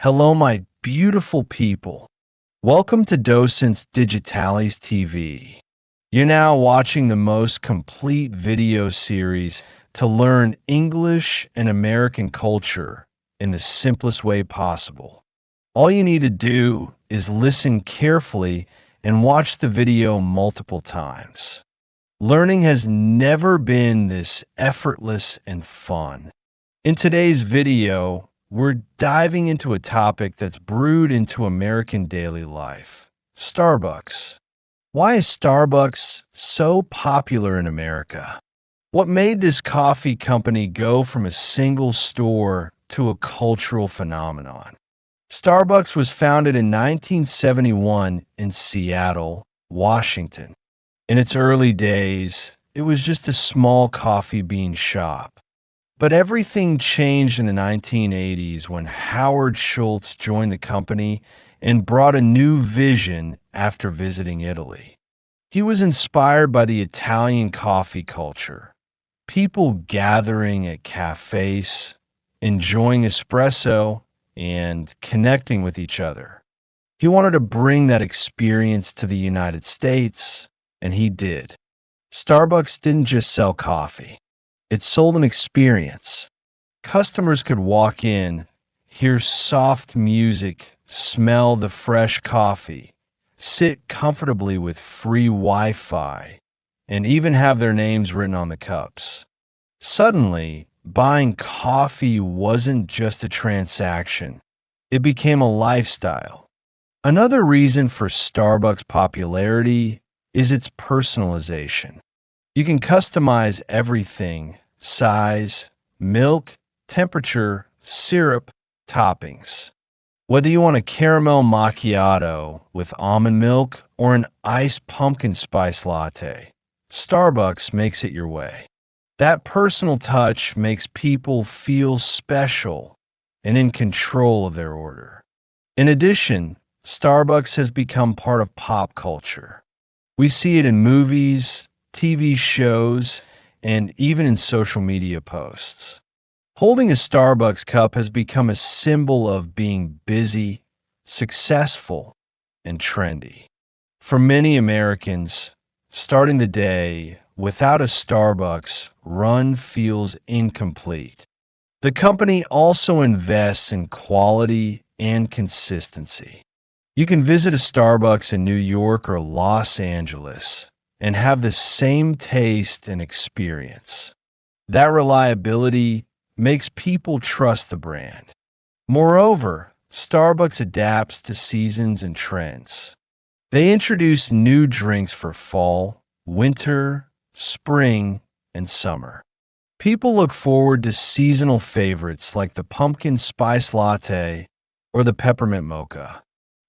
Hello, my beautiful people. Welcome to Docentes DigitalesTV. You're now watching the most complete video series to learn English and American culture in the simplest way possible. All you need to do is listen carefully and watch the video multiple times. Learning has never been this effortless and fun. In today's video, we're diving into a topic that's brewed into American daily life: Starbucks. Why is Starbucks so popular in America? What made this coffee company go from a single store to a cultural phenomenon? Starbucks was founded in 1971 in Seattle, Washington. In its early days, it was just a small coffee bean shop. But everything changed in the 1980s when Howard Schultz joined the company and brought a new vision after visiting Italy. He was inspired by the Italian coffee culture, people gathering at cafes, enjoying espresso, and connecting with each other. He wanted to bring that experience to the United States, and he did. Starbucks didn't just sell coffee. It sold an experience. Customers could walk in, hear soft music, smell the fresh coffee, sit comfortably with free Wi-Fi, and even have their names written on the cups. Suddenly, buying coffee wasn't just a transaction. It became a lifestyle. Another reason for Starbucks' popularity is its personalization. You can customize everything: size, milk, temperature, syrup, toppings. Whether you want a caramel macchiato with almond milk or an iced pumpkin spice latte, Starbucks makes it your way. That personal touch makes people feel special and in control of their order. In addition, Starbucks has become part of pop culture. We see it in movies, TV shows, and even in social media posts. Holding a Starbucks cup has become a symbol of being busy, successful, and trendy. For many Americans, starting the day without a Starbucks run feels incomplete. The company also invests in quality and consistency. You can visit a Starbucks in New York or Los Angeles and have the same taste and experience. That reliability makes people trust the brand. Moreover, Starbucks adapts to seasons and trends. They introduce new drinks for fall, winter, spring, and summer. People look forward to seasonal favorites like the pumpkin spice latte or the peppermint mocha.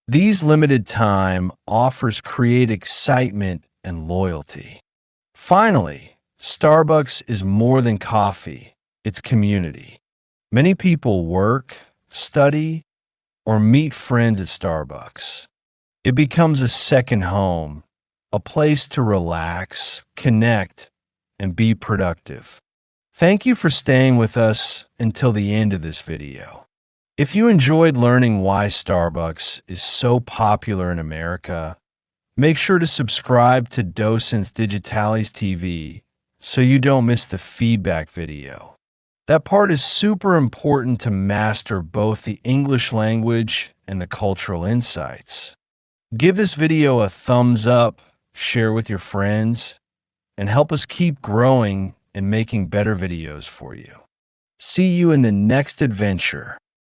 These limited time offers create excitement and loyalty. Finally, Starbucks is more than coffee, it's community. Many people work, study, or meet friends at Starbucks. It becomes a second home, a place to relax, connect, and be productive. Thank you for staying with us until the end of this video. If you enjoyed learning why Starbucks is so popular in America, make sure to subscribe to Docentes DigitalesTV so you don't miss the feedback video. That part is super important to master both the English language and the cultural insights. Give this video a thumbs up, share with your friends, and help us keep growing and making better videos for you. See you in the next adventure.